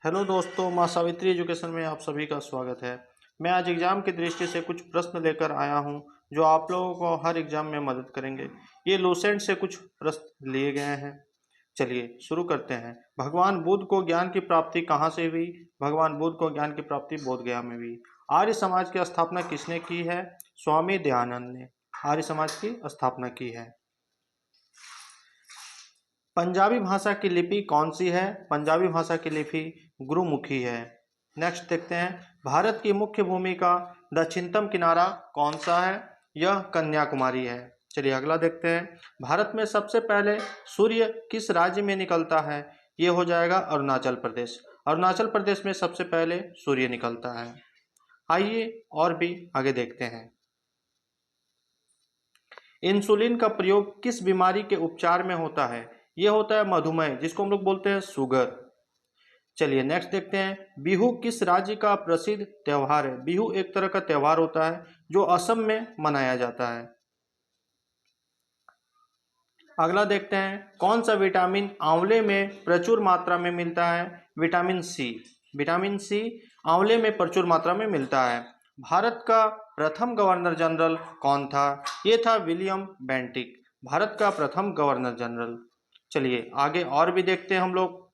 Hello दोस्तों, माँ Savitri education में आप सभी का स्वागत है। मैं आज एग्ज़ाम की दृष्टि से कुछ प्रश्न लेकर आया हूँ जो आप लोगों को हर एग्ज़ाम में मदद करेंगे। ये लूसेंट से कुछ प्रश्न लिए गए हैं। चलिए शुरू करते हैं। भगवान बुद्ध को ज्ञान की प्राप्ति कहाँ से हुई? भगवान बुद्ध को ज्ञान की प्राप्ति बोध गया में हुई। आर्य समाज की स्थापना किसने की है? स्वामी दयानंद ने आर्य समाज की स्थापना की है। पंजाबी भाषा की लिपि कौन सी है? पंजाबी भाषा की लिपि गुरुमुखी है। नेक्स्ट देखते हैं। भारत की मुख्य भूमि का दक्षिणतम किनारा कौन सा है? यह कन्याकुमारी है। चलिए अगला देखते हैं। भारत में सबसे पहले सूर्य किस राज्य में निकलता है? ये हो जाएगा अरुणाचल प्रदेश। अरुणाचल प्रदेश में सबसे पहले सूर्य निकलता है। आइए और भी आगे देखते हैं। इंसुलिन का प्रयोग किस बीमारी के उपचार में होता है? यह होता है मधुमेह, जिसको हम लोग बोलते हैं शुगर। चलिए नेक्स्ट देखते हैं। बिहू किस राज्य का प्रसिद्ध त्योहार है? बिहू एक तरह का त्योहार होता है जो असम में मनाया जाता है। अगला देखते हैं। कौन सा विटामिन आंवले में प्रचुर मात्रा में मिलता है? Vitamin C. विटामिन सी आंवले में प्रचुर मात्रा में मिलता है। भारत का प्रथम गवर्नर जनरल कौन था? ये था विलियम बेंटिक, भारत का प्रथम गवर्नर जनरल। चलिए आगे और भी देखते हैं हम लोग।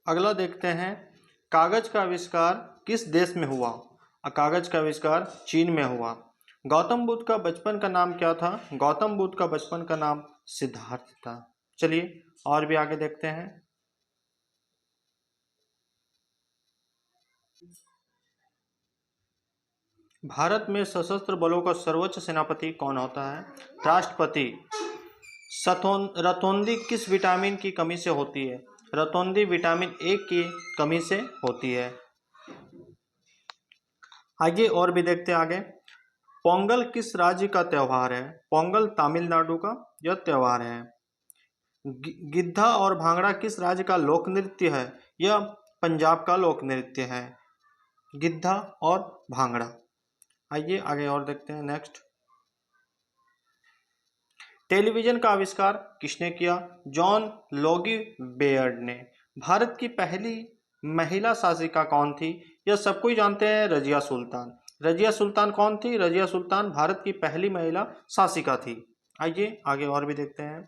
अगला देखते हैं। कागज का आविष्कार किस देश में हुआ? कागज का आविष्कार चीन में हुआ। गौतम बुद्ध का बचपन का नाम क्या था? गौतम बुद्ध का बचपन का नाम सिद्धार्थ था। चलिए और भी आगे देखते हैं। भारत में सशस्त्र बलों का सर्वोच्च सेनापति कौन होता है? राष्ट्रपति। रतौंधी किस विटामिन की कमी से होती है? रतौंधी विटामिन ए की कमी से होती है। आगे और भी देखते हैं आगे। पोंगल किस राज्य का त्योहार है? पोंगल तमिलनाडु का यह त्योहार है। गिद्धा और भांगड़ा किस राज्य का लोक नृत्य है? यह पंजाब का लोक नृत्य है, गिद्धा और भांगड़ा। आइए आगे और देखते हैं। नेक्स्ट। टेलीविजन का आविष्कार किसने किया? जॉन लोगी बेयर्ड ने। भारत की पहली महिला शासिका कौन थी? यह सबको ही जानते हैं, रजिया सुल्तान। रजिया सुल्तान कौन थी? रजिया सुल्तान भारत की पहली महिला शासिका थी। आइए आगे और भी देखते हैं।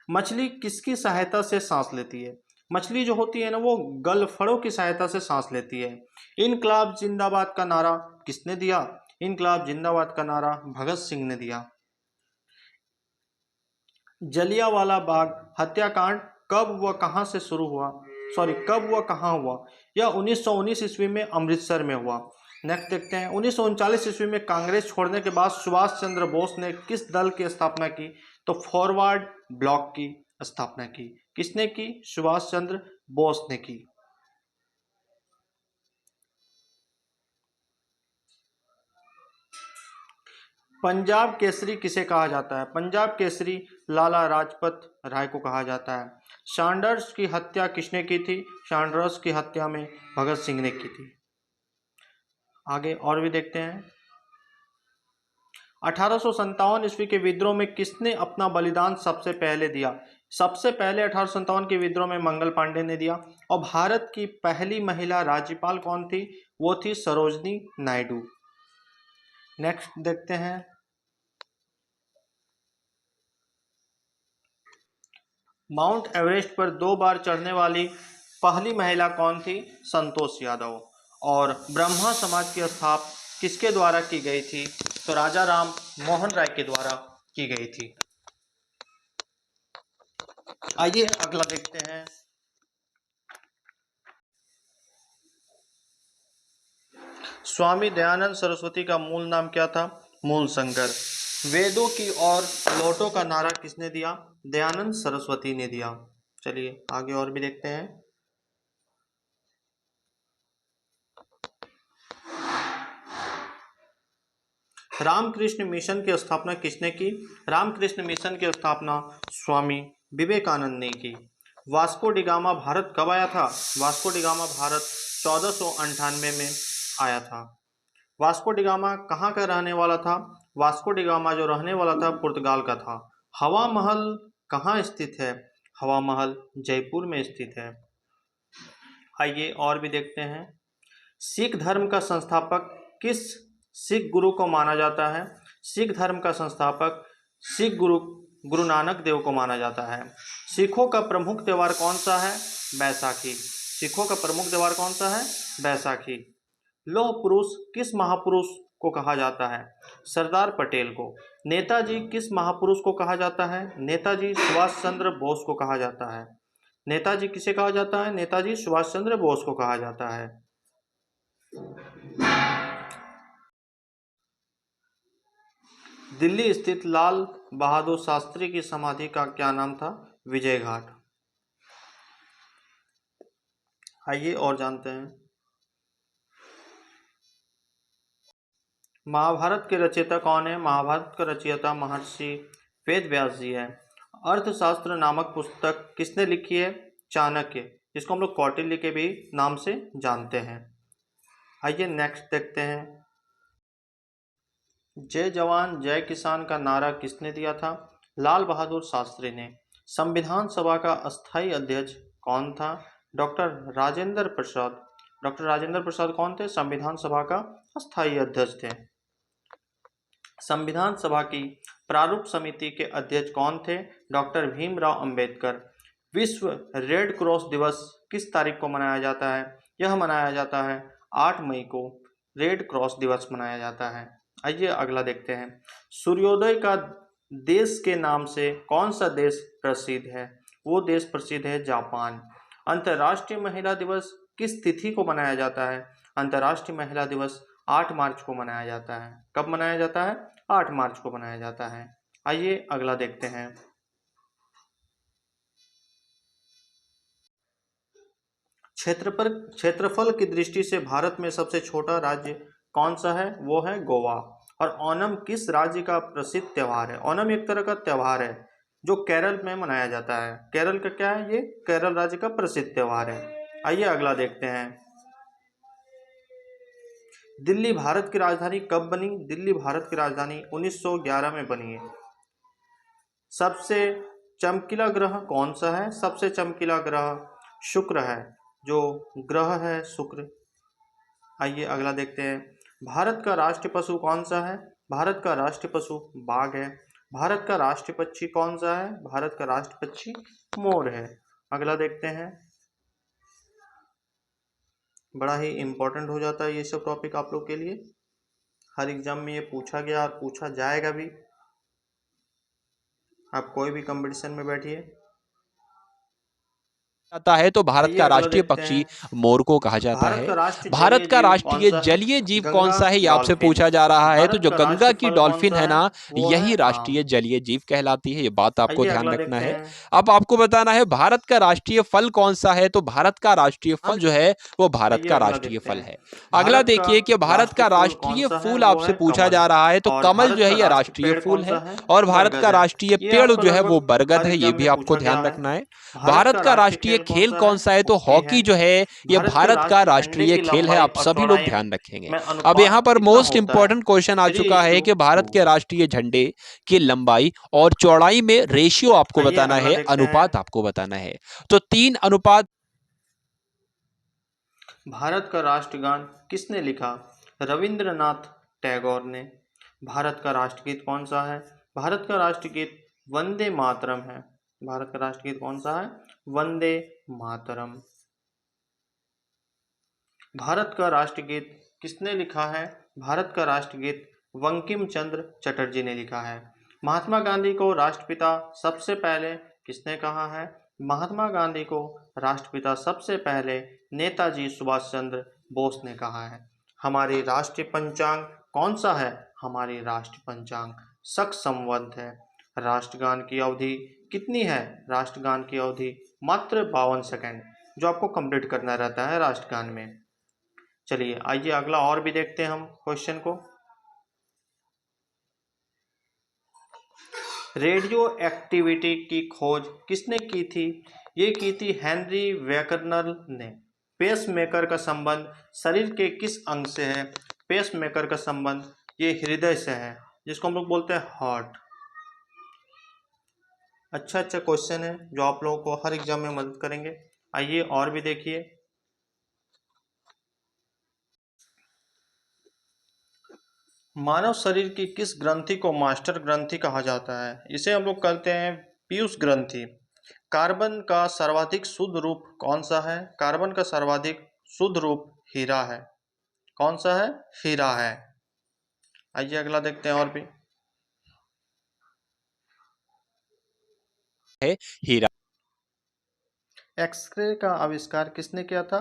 मछली किसकी सहायता से सांस लेती है? मछली जो होती है ना, वो गलफड़ों की सहायता से सांस लेती है। इनकलाब जिंदाबाद का नारा किसने दिया? इनकलाब जिंदाबाद का नारा भगत सिंह ने दिया। जलियांवाला बाग हत्याकांड कब व कहां से शुरू हुआ? कब व कहां हुआ? यह 1919 ईस्वी में अमृतसर में हुआ। नेक्स्ट देखते हैं। 1939 ईस्वी में कांग्रेस छोड़ने के बाद सुभाष चंद्र बोस ने किस दल की स्थापना की? तो फॉरवर्ड ब्लॉक की स्थापना की। किसने की? सुभाष चंद्र बोस ने की। पंजाब केसरी किसे कहा जाता है? पंजाब केसरी लाला लाजपत राय को कहा जाता है। सैंडर्स की हत्या किसने की थी? सैंडर्स की हत्या में भगत सिंह ने की थी। आगे और भी देखते हैं। 1857 ईस्वी के विद्रोह में किसने अपना बलिदान सबसे पहले दिया? सबसे पहले 1857 के विद्रोह में मंगल पांडे ने दिया। और भारत की पहली महिला राज्यपाल कौन थी? वो थी सरोजनी नायडू। नेक्स्ट देखते हैं। माउंट एवरेस्ट पर 2 बार चढ़ने वाली पहली महिला कौन थी? संतोष यादव। और ब्रह्मा समाज की स्थापना किसके द्वारा की गई थी? तो राजा राम मोहन राय के द्वारा की गई थी। आइए अगला देखते हैं। स्वामी दयानंद सरस्वती का मूल नाम क्या था? मूल शंकर। वेदों की और लौटों का नारा किसने दिया? दयानंद सरस्वती ने दिया। चलिए आगे और भी देखते हैं। रामकृष्ण मिशन की स्थापना किसने की? रामकृष्ण मिशन की स्थापना स्वामी विवेकानंद ने की। वास्को डिगामा भारत कब आया था? वास्को डिगामा भारत 1498 में आया था। वास्को डिगामा कहाँ का रहने वाला था? वास्को डिगामा जो रहने वाला था पुर्तगाल का था। हवा महल कहाँ स्थित है? हवा महल जयपुर में स्थित है। आइए और भी देखते हैं। सिख धर्म का संस्थापक किस सिख गुरु को माना जाता है? सिख धर्म का संस्थापक सिख गुरु गुरु नानक देव को माना जाता है। सिखों का प्रमुख त्यौहार कौन सा है? बैसाखी। सिखों का प्रमुख त्यौहार कौन सा है? बैसाखी। लौह पुरुष किस महापुरुष को कहा जाता है? सरदार पटेल को। नेताजी किस महापुरुष को कहा जाता है? नेताजी सुभाष चंद्र बोस को कहा जाता है। नेताजी किसे कहा जाता है? नेताजी सुभाष चंद्र बोस को कहा जाता है। दिल्ली स्थित लाल बहादुर शास्त्री की समाधि का क्या नाम था? विजय घाट। आइए और जानते हैं। महाभारत के रचयिता कौन है? महाभारत का रचयिता महर्षि वेद व्यास जी है। अर्थशास्त्र नामक पुस्तक किसने लिखी है? चाणक्य, जिसको हम लोग कौटिल्य के भी नाम से जानते हैं। आइए नेक्स्ट देखते हैं। जय जवान जय किसान का नारा किसने दिया था? लाल बहादुर शास्त्री ने। संविधान सभा का अस्थायी अध्यक्ष कौन था? डॉक्टर राजेंद्र प्रसाद। डॉक्टर राजेंद्र प्रसाद कौन थे? संविधान सभा का अस्थायी अध्यक्ष थे। संविधान सभा की प्रारूप समिति के अध्यक्ष कौन थे? डॉक्टर भीमराव अंबेडकर। विश्व रेड क्रॉस दिवस किस तारीख को मनाया जाता है? यह मनाया जाता है 8 मई को रेड क्रॉस दिवस मनाया जाता है। आइए अगला देखते हैं। सूर्योदय का देश के नाम से कौन सा देश प्रसिद्ध है? वो देश प्रसिद्ध है जापान। अंतर्राष्ट्रीय महिला दिवस किस तिथि को मनाया जाता है? अंतर्राष्ट्रीय महिला दिवस 8 मार्च को मनाया जाता है। कब मनाया जाता है? 8 मार्च को मनाया जाता है। आइए अगला देखते हैं। क्षेत्रफल की दृष्टि से भारत में सबसे छोटा राज्य कौन सा है? वो है गोवा। और ओणम किस राज्य का प्रसिद्ध त्यौहार है? ओणम एक तरह का त्यौहार है जो केरल में मनाया जाता है। केरल का क्या है? ये केरल राज्य का प्रसिद्ध त्यौहार है। आइए अगला देखते हैं। दिल्ली भारत की राजधानी कब बनी? दिल्ली भारत की राजधानी 1911 में बनी है। सबसे चमकीला ग्रह कौन सा है? सबसे चमकीला ग्रह शुक्र है, जो ग्रह है शुक्र। आइए अगला देखते हैं। भारत का राष्ट्रीय पशु कौन सा है? भारत का राष्ट्रीय पशु बाघ है। भारत का राष्ट्रीय पक्षी कौन सा है? भारत का राष्ट्रीय पक्षी मोर है। अगला देखते हैं। बड़ा ही इंपॉर्टेंट हो जाता है ये सब टॉपिक आप लोग के लिए। हर एग्जाम में ये पूछा गया और पूछा जाएगा भी। आप कोई भी कंपटीशन में बैठिए। जाता है तो भारत आइए का अगला राष्ट्रीय देखते पक्षी हैं। मोर को कहा जाता भारत है। का राष्ट्रीय भारत जलीय का जीव कौन राष्ट्रीय सा है? जलीय जीव कौन गंगा सा है, ये आपसे डॉल्फिन। पूछा जा रहा है। तो भारत जो का गंगा राष्ट्रीय की फल कौन डॉल्फिन सा है है? ना, वो है यही आम। राष्ट्रीय जलीय जीव कहलाती है। ये बात आपको आइए ध्यान अगला रखना देखते है। हैं। अब आपको बताना है भारत का राष्ट्रीय फल कौन सा है। तो भारत का राष्ट्रीय फल जो है वो भारत आइए का अगला राष्ट्रीय देखते फल हैं। है। अगला भारत का देखिए कि भारत का राष्ट्रीय फूल कौन राष्ट्रीय सा है? फूल वो आपसे है पूछा कमल। जा रहा है। तो और कमल भारत जो है का ये राष्ट्रीय राष्ट्रीय पेड़ फूल कौन सा है। है? और भारत बरगद का है। राष्ट्रीय ये पेड़ आपको जो है वो लगभग बरगद हर है। ये एग्जाम भी में आपको पूछा ध्यान गया है। रखना है। भारत भारत का का राष्ट्रीय राष्ट्रीय खेल कौन खेल सा है? कौन सा है? तो हॉकी है। हॉकी जो है ये भारत के भारत का राष्ट्रीय झंडे राष्ट्रीय की खेल है। लंबाई आप और सभी लोग चौड़ाई ध्यान रखेंगे। में अब यहाँ अनुपात पर कितना मोस्ट होता है? इंपॉर्टेंट क्वेश्चन आ चुका है कि 3:2। भारत के राष्ट्रीय झंडे की लंबाई और चौड़ाई में रेशियो आपको आइए बताना अगला है, देखते हैं। अनुपात आपको बताना है। तो 3 अनुपात। भारत का राष्ट्रगान किसने लिखा? रविंद्रनाथ टैगोर ने। भारत का राष्ट्रगीत कौन सा है? भारत का राष्ट्रगीत वंदे मातरम है। भारत का राष्ट्रगीत कौन सा है? वंदे मातरम। भारत का राष्ट्रगीत किसने लिखा है? भारत का राष्ट्रगीत बंकिम चंद्र चटर्जी ने लिखा है। महात्मा गांधी को राष्ट्रपिता सबसे पहले किसने कहा है? महात्मा गांधी को राष्ट्रपिता सबसे पहले नेताजी सुभाष चंद्र बोस ने कहा है। हमारी राष्ट्रीय पंचांग कौन सा है? हमारी राष्ट्रीय पंचांग शक संवत है। राष्ट्रगान की अवधि कितनी है? राष्ट्रगान की अवधि मात्र 52 सेकंड, जो आपको कंप्लीट करना रहता है राष्ट्रगान में। चलिए आइए अगला और भी देखते हैं हम क्वेश्चन को। रेडियो एक्टिविटी की खोज किसने की थी? ये की थी हेनरी वेकरनल ने। पेसमेकर का संबंध शरीर के किस अंग से है? पेसमेकर का संबंध ये हृदय से है, जिसको हम लोग बोलते हैं हार्ट। अच्छा अच्छा क्वेश्चन है जो आप लोगों को हर एग्जाम में मदद करेंगे। आइए और भी देखिए। मानव शरीर की किस ग्रंथि को मास्टर ग्रंथि कहा जाता है? इसे हम लोग कहते हैं पीयूष ग्रंथि। कार्बन का सर्वाधिक शुद्ध रूप कौन सा है? कार्बन का सर्वाधिक शुद्ध रूप हीरा है। कौन सा है? हीरा है। आइए अगला देखते हैं और भी। है हीरा। एक्सरे का आविष्कार किसने किया था?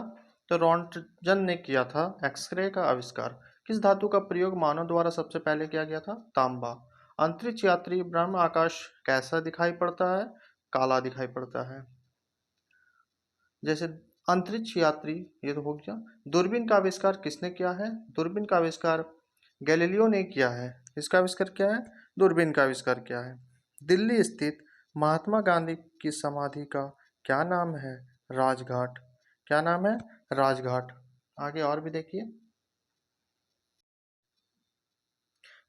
तो रॉन्टजन ने किया था एक्सरे का आविष्कार। किस धातु का प्रयोग मानव द्वारा सबसे पहले किया गया था? तांबा। अंतरिक्ष यात्री ब्रह्म आकाश कैसा दिखाई पड़ता है? काला दिखाई पड़ता है। जैसे अंतरिक्ष यात्री, ये तो हो गया। दूरबीन का आविष्कार किसने किया है? दूरबीन का आविष्कार गैलीलियो ने किया है। इसका आविष्कार क्या है? दूरबीन का आविष्कार क्या है? दिल्ली स्थित महात्मा गांधी की समाधि का क्या नाम है? राजघाट। क्या नाम है? राजघाट। आगे और भी देखिए।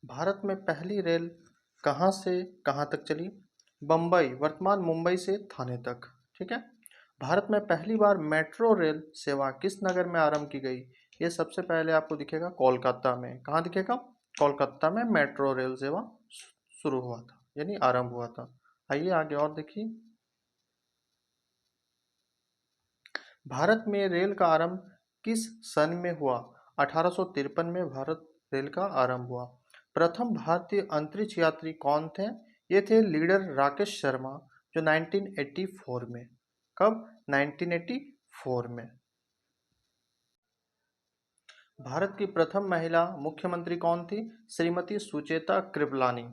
भारत में पहली रेल कहाँ से कहाँ तक चली? बम्बई, वर्तमान मुंबई से थाने तक। ठीक है। भारत में पहली बार मेट्रो रेल सेवा किस नगर में आरंभ की गई? ये सबसे पहले आपको दिखेगा कोलकाता में। कहाँ दिखेगा? कोलकाता में मेट्रो रेल सेवा शुरू हुआ था, यानी आरंभ हुआ था। आइए आगे और देखिए। भारत में रेल का आरंभ किस सन में हुआ? 1853 में भारत रेल का आरंभ हुआ। प्रथम भारतीय अंतरिक्ष यात्री कौन थे? ये थे लीडर राकेश शर्मा, जो 1984 में। कब? 1984 में। भारत की प्रथम महिला मुख्यमंत्री कौन थी? श्रीमती सुचेता कृपलानी।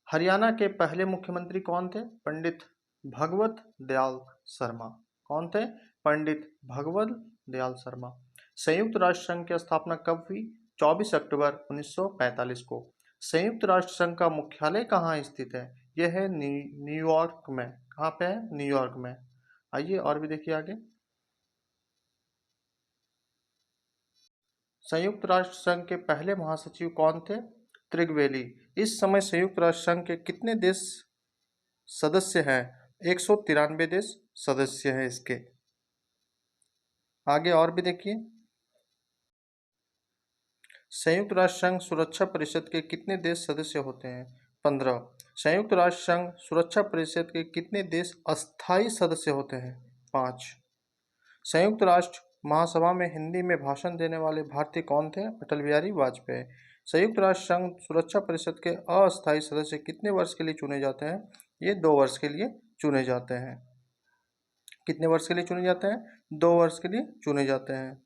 हरियाणा के पहले मुख्यमंत्री कौन थे? पंडित भगवत दयाल शर्मा। कौन थे? पंडित भगवत दयाल शर्मा। संयुक्त राष्ट्र संघ की स्थापना कब हुई? 24 अक्टूबर 1945 को। संयुक्त राष्ट्र संघ का मुख्यालय कहाँ स्थित है? यह है न्यूयॉर्क में। कहाँ पे है? न्यूयॉर्क में। आइए और भी देखिए आगे। संयुक्त राष्ट्र संघ के पहले महासचिव कौन थे? त्रिगवेली। इस समय संयुक्त राष्ट्र संघ के कितने देश सदस्य हैं? 193 देश सदस्य हैं इसके। आगे और भी देखिए। संयुक्त राष्ट्र संघ सुरक्षा परिषद के कितने देश सदस्य होते हैं? 15। संयुक्त राष्ट्र संघ सुरक्षा परिषद के कितने देश अस्थायी सदस्य होते हैं? 5। संयुक्त राष्ट्र महासभा में हिंदी में भाषण देने वाले भारतीय कौन थे? अटल बिहारी वाजपेयी। संयुक्त राष्ट्र संघ सुरक्षा परिषद के अस्थायी सदस्य कितने वर्ष के लिए चुने जाते हैं? ये 2 वर्ष के लिए चुने जाते हैं। कितने वर्ष के लिए चुने जाते हैं? 2 वर्ष के लिए चुने जाते हैं।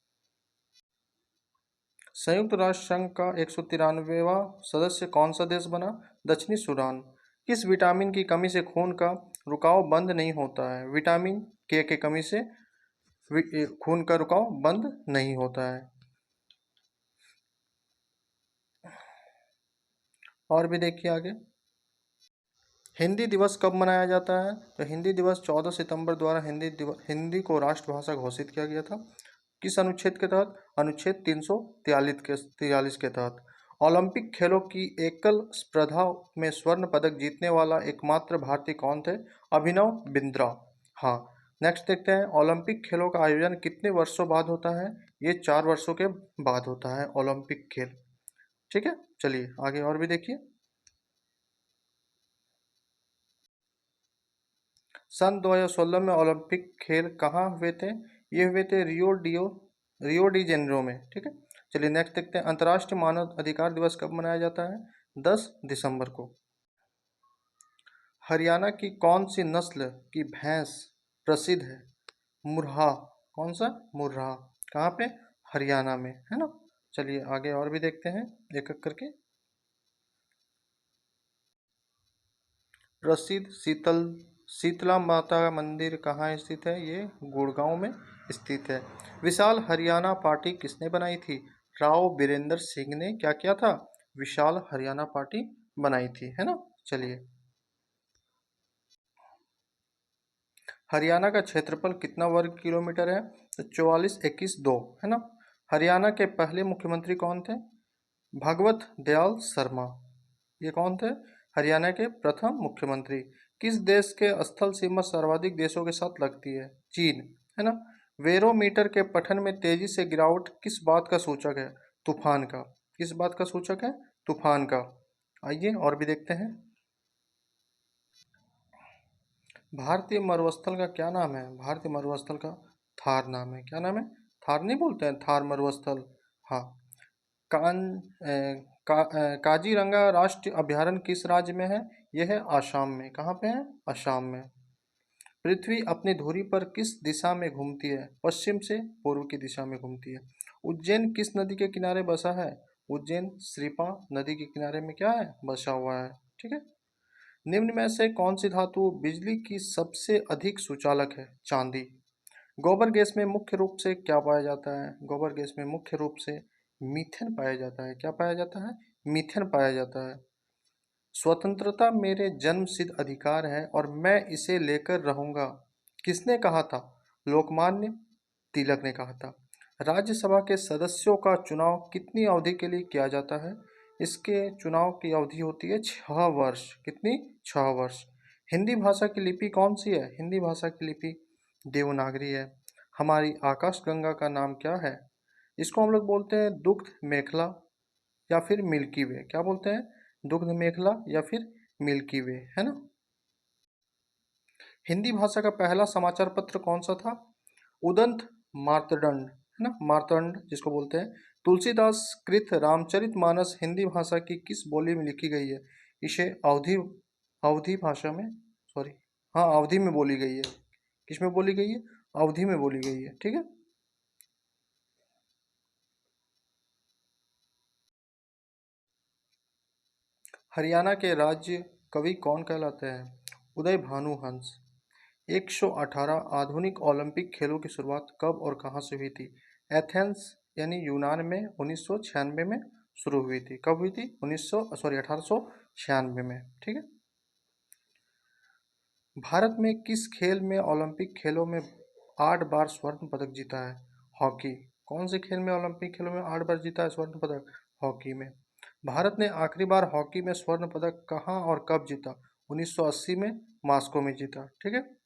संयुक्त राष्ट्र संघ का 193वां सदस्य कौन सा देश बना? दक्षिणी सूडान। किस विटामिन की कमी से खून का रुकाव बंद नहीं होता है? विटामिन के की कमी से खून का रुकाव बंद नहीं होता है। और भी देखिए आगे। हिंदी दिवस कब मनाया जाता है? तो हिंदी दिवस 14 सितंबर द्वारा हिंदी को राष्ट्रभाषा घोषित किया गया था। किस अनुच्छेद के तहत? अनुच्छेद 343 के तहत। ओलंपिक खेलों की एकल स्पर्धा में स्वर्ण पदक जीतने वाला एकमात्र भारतीय कौन थे? अभिनव बिंद्रा। हाँ। नेक्स्ट देखते हैं। ओलंपिक खेलों का आयोजन कितने वर्षों बाद होता है? ये 4 वर्षों के बाद होता है ओलंपिक खेल। ठीक है, चलिए आगे और भी देखिए। सन 2016 में ओलंपिक खेल कहाँ हुए थे? ये हुए थे रियो डी जेनेरो में। ठीक है, चलिए नेक्स्ट देखते हैं। अंतर्राष्ट्रीय मानव अधिकार दिवस कब मनाया जाता है? 10 दिसंबर को। हरियाणा की कौन सी नस्ल की भैंस प्रसिद्ध है? मुर्हा। कौन सा? मुर्हा। कहाँ पे? हरियाणा में, है ना। चलिए आगे और भी देखते हैं एक एक करके। प्रसिद्ध शीतला माता का मंदिर कहाँ स्थित है? ये गुड़गांव में स्थित है। विशाल हरियाणा पार्टी किसने बनाई थी? राव बीरेंद्र सिंह ने क्या किया था? विशाल हरियाणा पार्टी बनाई थी, है ना। चलिए, हरियाणा का क्षेत्रफल कितना वर्ग किलोमीटर है? तो 44,21,2, है ना। हरियाणा के पहले मुख्यमंत्री कौन थे? भगवत दयाल शर्मा। ये कौन थे? हरियाणा के प्रथम मुख्यमंत्री। किस देश के स्थल सीमा सर्वाधिक देशों के साथ लगती है? चीन, है ना। वेरोमीटर के पठन में तेजी से गिरावट किस बात का सूचक है? तूफान का। किस बात का सूचक है? तूफान का। आइए और भी देखते हैं। भारतीय मरुस्थल का क्या नाम है? भारतीय मरुस्थल का थार नाम है। क्या नाम है? थार नहीं बोलते हैं, थार मरुस्थल। हाँ। कान काजीरंगा राष्ट्रीय अभयारण्य किस राज्य में है? यह है आसाम में। कहाँ पे है? असम में। पृथ्वी अपनी धुरी पर किस दिशा में घूमती है? पश्चिम से पूर्व की दिशा में घूमती है। उज्जैन किस नदी के किनारे बसा है? उज्जैन श्रीपा नदी के किनारे में क्या है? बसा हुआ है। ठीक है। निम्न में से कौन सी धातु बिजली की सबसे अधिक सुचालक है? चांदी। गोबर गैस में मुख्य रूप से क्या पाया जाता है? गोबर गैस में मुख्य रूप से मीथेन पाया जाता है। क्या पाया जाता है? मीथेन पाया जाता है। स्वतंत्रता मेरे जन्मसिद्ध अधिकार है और मैं इसे लेकर रहूंगा, किसने कहा था? लोकमान्य तिलक ने कहा था। राज्यसभा के सदस्यों का चुनाव कितनी अवधि के लिए किया जाता है? इसके चुनाव की अवधि होती है 6 वर्ष। कितनी? 6 वर्ष। हिंदी भाषा की लिपि कौन सी है? हिंदी भाषा की लिपि देवनागरी है। हमारी आकाशगंगा का नाम क्या है? इसको हम लोग बोलते हैं दुग्ध मेखला या फिर मिल्की वे। क्या बोलते हैं? दुग्ध मेखला या फिर मिल्की वे, है ना। हिंदी भाषा का पहला समाचार पत्र कौन सा था? उदंत मार्तंड, है ना, मार्तंड जिसको बोलते हैं। तुलसीदास कृत रामचरितमानस हिंदी भाषा की किस बोली में लिखी गई है? इसे अवधी अवधी भाषा में, सॉरी, हाँ, अवधी में बोली गई है। किस में बोली गई है? अवधी में बोली गई है। ठीक है। हरियाणा के राज्य कवि कौन कहलाते हैं? उदय भानु हंस। 118 आधुनिक ओलंपिक खेलों की शुरुआत कब और कहाँ से हुई थी? एथेंस यानी यूनान में 1996 में शुरू हुई थी। कब हुई थी? 1896 में। ठीक है। भारत में किस खेल में ओलंपिक खेलों में 8 बार स्वर्ण पदक जीता है? हॉकी। कौन से खेल में ओलंपिक खेलों में 8 बार जीता है स्वर्ण पदक? हॉकी में। भारत ने आखिरी बार हॉकी में स्वर्ण पदक कहाँ और कब जीता? 1980 में मॉस्को में जीता। ठीक है।